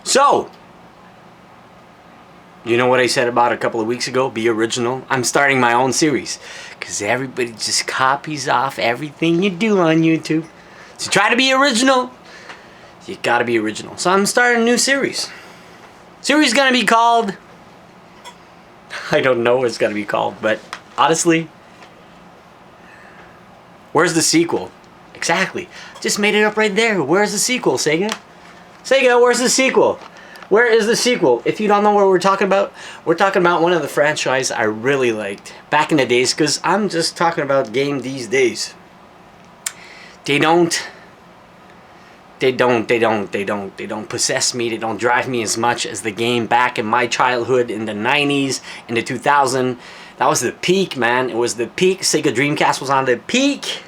So, you know what I said about a couple of weeks ago? Be original. I'm starting my own series. Because everybody just copies off everything you do on YouTube. So try to be original. You gotta be original. So I'm starting a new series. Series gonna be called... I don't know what it's gonna be called, but honestly... Where's the sequel? Exactly. Just made it up right there. Where's the sequel, Sega? Sega, where's the sequel? Where is the sequel? If you don't know what we're talking about one of the franchise I really liked back in the days, because I'm just talking about game these days. They don't possess me. They don't drive me as much as the game back in my childhood in the 90s, in the 2000s. That was the peak, man. It was the peak. Sega Dreamcast was on the peak.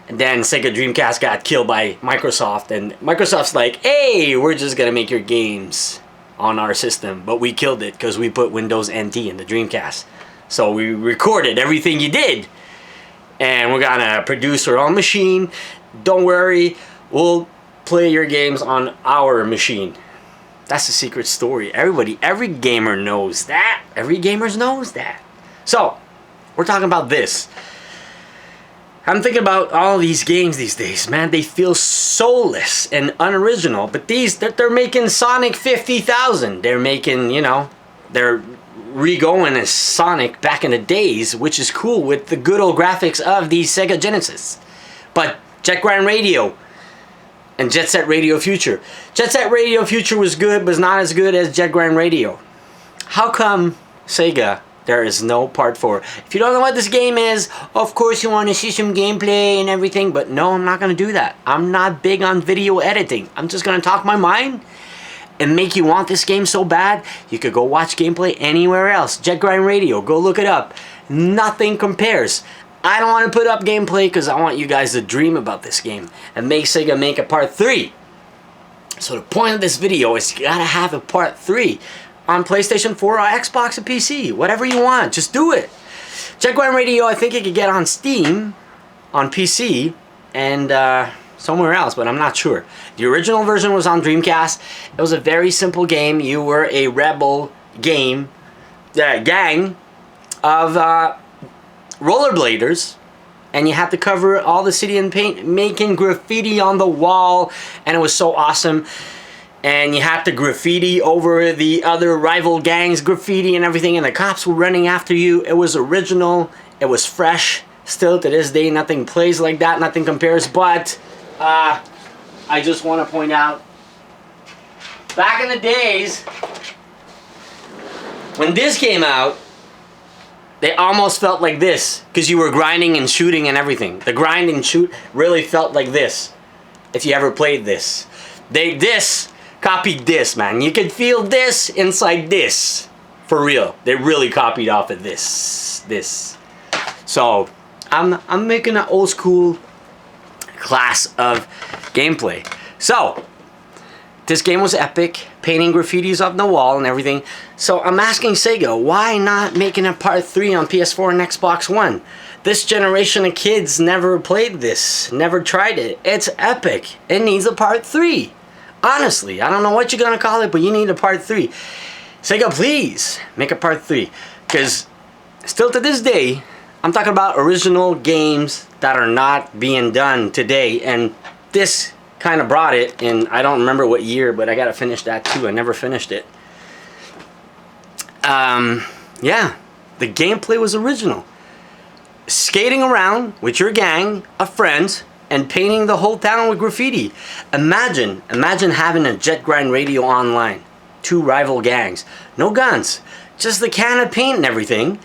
And then Sega Dreamcast got killed by Microsoft. And Microsoft's like, hey, we're just going to make your games on our system. But we killed it because we put Windows NT in the Dreamcast. So we recorded everything you did. And we're going to produce our own machine. Don't worry, we'll play your games on our machine. That's the secret story. Every gamer knows that. Every gamer knows that. So, we're talking about this. I'm thinking about all these games these days, man. They feel soulless and unoriginal. But they're making Sonic 50,000. They're making, they're re-going as Sonic back in the days, which is cool with the good old graphics of the Sega Genesis. But Jet Grind Radio and Jet Set Radio Future. Jet Set Radio Future was good, but it's not as good as Jet Grind Radio. How come, Sega, there is no part 4? If you don't know what this game is, of course you want to see some gameplay and everything, but no, I'm not going to do that. I'm not big on video editing. I'm just going to talk my mind and make you want this game so bad, you could go watch gameplay anywhere else. Jet Grind Radio, go look it up. Nothing compares. I don't want to put up gameplay because I want you guys to dream about this game and make Sega make a part 3. So the point of this video is you gotta have a part 3 on PlayStation 4 or Xbox or PC. Whatever you want, just do it. Jet Grind Radio, I think you could get on Steam, on PC, and somewhere else, but I'm not sure. The original version was on Dreamcast. It was a very simple game. You were a rebel gang of rollerbladers, and you had to cover all the city in paint, making graffiti on the wall, and it was so awesome. And you had to graffiti over the other rival gangs, graffiti and everything, and the cops were running after you. It was original, it was fresh. Still to this day, nothing plays like that, nothing compares. But I just want to point out, back in the days when this came out, they almost felt like this, because you were grinding and shooting and everything. The grind and shoot really felt like this, if you ever played this. This copied this, man. You could feel this inside this. For real. They really copied off of this. So, I'm making an old school class of gameplay. So, this game was epic, painting graffitis up the wall and everything. So I'm asking Sega, why not making a part 3 on PS4 and Xbox One? This generation of kids never played this, never tried it. It's epic. It needs a part 3. Honestly, I don't know what you're gonna call it, but you need a part 3. Sega, please make a part 3. Because still to this day, I'm talking about original games that are not being done today, and this kind of brought it in. I don't remember what year, but I gotta finish that too. I never finished it. Yeah, the gameplay was original. Skating around with your gang of friends and painting the whole town with graffiti. Imagine having a Jet Grind Radio online. 2 rival gangs, no guns, just the can of paint and everything,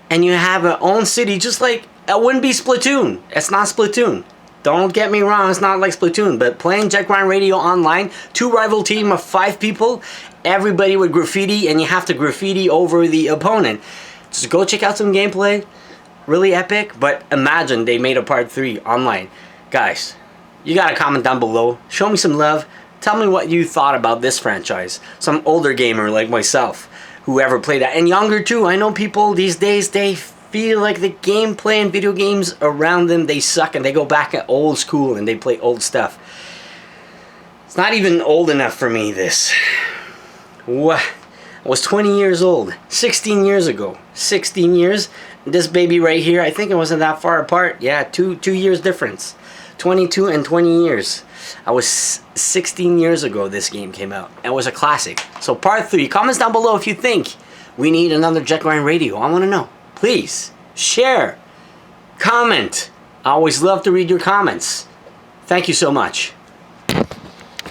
and you have your own city. Just like, it wouldn't be Splatoon. It's not Splatoon. Don't get me wrong, it's not like Splatoon, but playing Jet Grind Radio online, 2 rival team of 5 people, everybody with graffiti, and you have to graffiti over the opponent. Just go check out some gameplay. Really epic, but imagine they made a part 3 online. Guys, you gotta comment down below. Show me some love. Tell me what you thought about this franchise. Some older gamer like myself, who ever played that, and younger too. I know people these days, they feel like the gameplay and video games around them, they suck, and they go back at old school and they play old stuff. It's not even old enough for me, this. What? I was 20 years old, 16 years ago. 16 years. This baby right here, I think it wasn't that far apart. Yeah, two years difference. 22 and 20 years. I was 16 years ago this game came out. It was a classic. So part 3, comments down below if you think we need another Jet Grind Radio. I want to know. Please, share, comment. I always love to read your comments. Thank you so much.